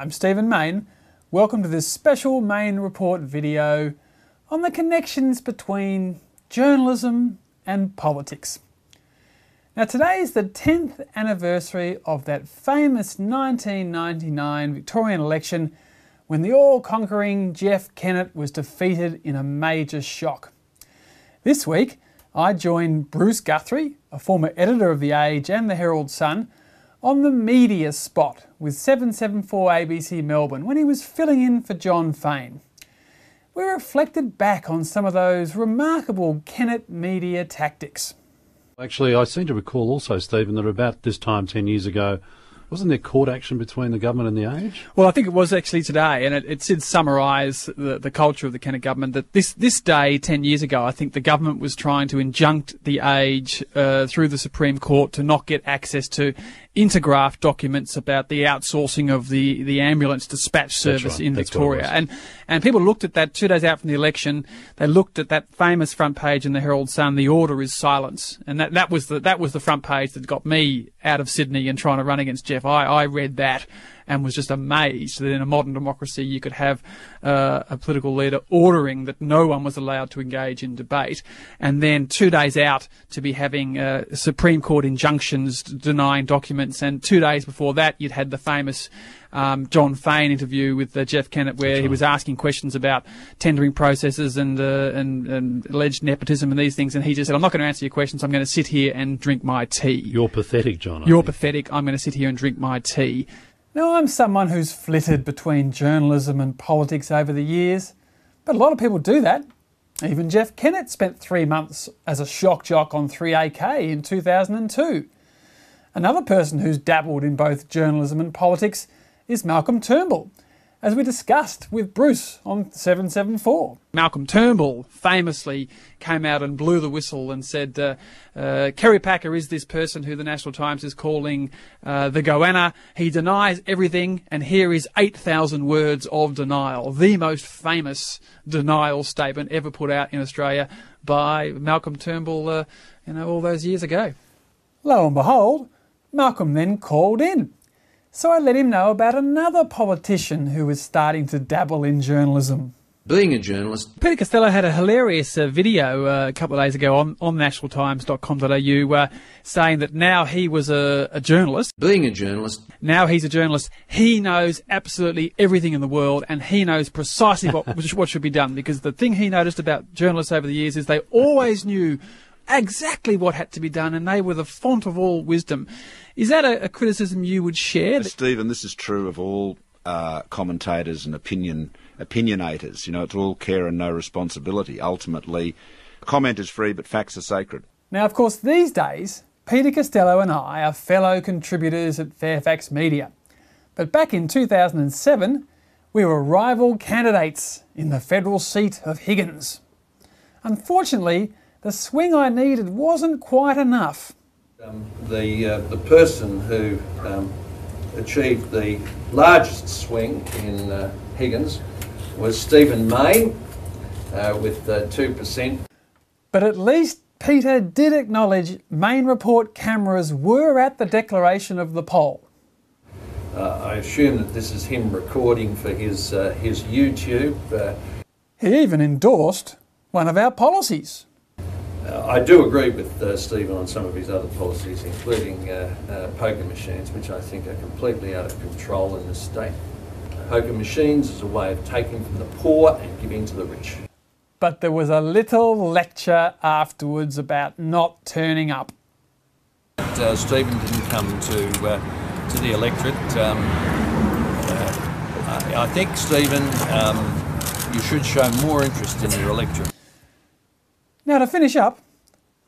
I'm Stephen Mayne. Welcome to this special Mayne Report video on the connections between journalism and politics. Now today is the 10th anniversary of that famous 1999 Victorian election when the all-conquering Jeff Kennett was defeated in a major shock. This week I joined Bruce Guthrie, a former editor of The Age and the Herald Sun, on the media spot with 774 ABC Melbourne when he was filling in for John Fain. We reflected back on some of those remarkable Kennett media tactics. Actually, I seem to recall also, Stephen, that about this time 10 years ago, wasn't there court action between the government and the Age? Well, I think it was actually today, and it did summarise the culture of the Kennett government, that this day 10 years ago, I think the government was trying to injunct the Age through the Supreme Court to not get access to intergraph documents about the outsourcing of the ambulance dispatch service in Victoria. And people looked at that 2 days out from the election. They looked at that famous front page in the Herald Sun, "The order is silence." And that was the front page that got me out of Sydney and trying to run against Jeff. I read that and was just amazed that in a modern democracy you could have a political leader ordering that no one was allowed to engage in debate, and then 2 days out to be having Supreme Court injunctions denying documents, and 2 days before that you'd had the famous John Fain interview with Jeff Kennett where he was asking questions about tendering processes and alleged nepotism and these things, and he just said, "I'm not going to answer your questions, I'm going to sit here and drink my tea." You're pathetic, John. You're pathetic, I'm going to sit here and drink my tea. Now, I'm someone who's flitted between journalism and politics over the years, but a lot of people do that. Even Jeff Kennett spent 3 months as a shock jock on 3AK in 2002. Another person who's dabbled in both journalism and politics is Malcolm Turnbull, as we discussed with Bruce on 774. Malcolm Turnbull famously came out and blew the whistle and said, Kerry Packer is this person who the National Times is calling the goanna. He denies everything, and here is 8,000 words of denial. The most famous denial statement ever put out in Australia by Malcolm Turnbull, all those years ago. Lo and behold, Malcolm then called in. So I let him know about another politician who was starting to dabble in journalism. Being a journalist. Peter Costello had a hilarious video a couple of days ago on nationaltimes.com.au saying that now he was a journalist. Being a journalist. Now he's a journalist. He knows absolutely everything in the world, and he knows precisely what should be done, because the thing he noticed about journalists over the years is they always knew exactly what had to be done, and they were the font of all wisdom. Is that a criticism you would share? Stephen, this is true of all commentators and opinionators. It's all care and no responsibility. Ultimately, comment is free, but facts are sacred. Now, of course, these days, Peter Costello and I are fellow contributors at Fairfax Media. But back in 2007, we were rival candidates in the federal seat of Higgins. Unfortunately, the swing I needed wasn't quite enough. The person who achieved the largest swing in Higgins was Stephen Mayne with 2%. But at least Peter did acknowledge Mayne Report cameras were at the declaration of the poll. I assume that this is him recording for his YouTube. He even endorsed one of our policies. I do agree with Stephen on some of his other policies, including poker machines, which I think are completely out of control in this state. Poker machines is a way of taking from the poor and giving to the rich. But there was a little lecture afterwards about not turning up. Stephen didn't come to the electorate. I think, Stephen, you should show more interest in your electorate. Now, to finish up,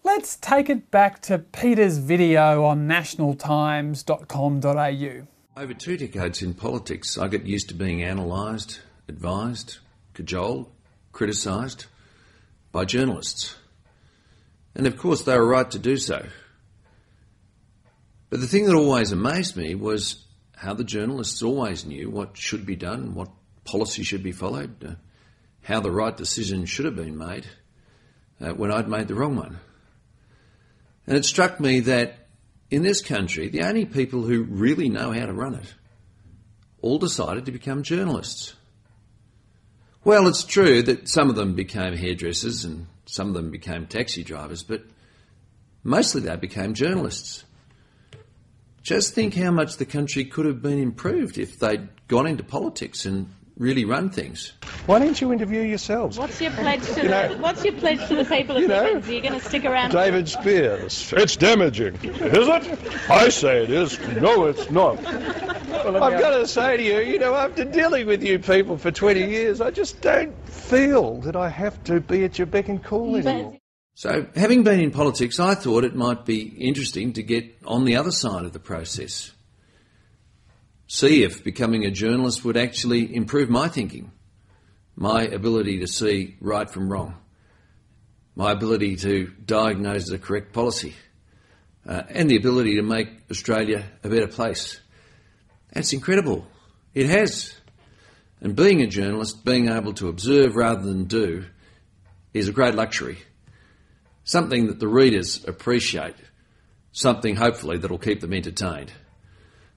let's take it back to Peter's video on nationaltimes.com.au. Over 2 decades in politics, I got used to being analysed, advised, cajoled, criticised by journalists. And of course they were right to do so. But the thing that always amazed me was how the journalists always knew what should be done, what policy should be followed, how the right decision should have been made when I'd made the wrong one. And it struck me that in this country, the only people who really know how to run it all decided to become journalists. Well, it's true that some of them became hairdressers and some of them became taxi drivers, but mostly they became journalists. Just think how much the country could have been improved if they'd gone into politics and really run things. Why don't you interview yourselves? What's your pledge to the people of Evans? Are you going to stick around? David Spears. It's damaging. Is it? I say it is. No, it's not. Well, I've got to say to you, after dealing with you people for 20 years, I just don't feel that I have to be at your beck and call anymore. So, having been in politics, I thought it might be interesting to get on the other side of the process. See if becoming a journalist would actually improve my thinking, my ability to see right from wrong, my ability to diagnose the correct policy, and the ability to make Australia a better place. That's incredible. It has. And being a journalist, being able to observe rather than do, is a great luxury. Something that the readers appreciate, something hopefully that'll keep them entertained.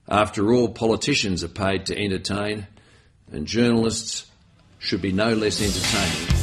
After all, politicians are paid to entertain, and journalists should be no less entertaining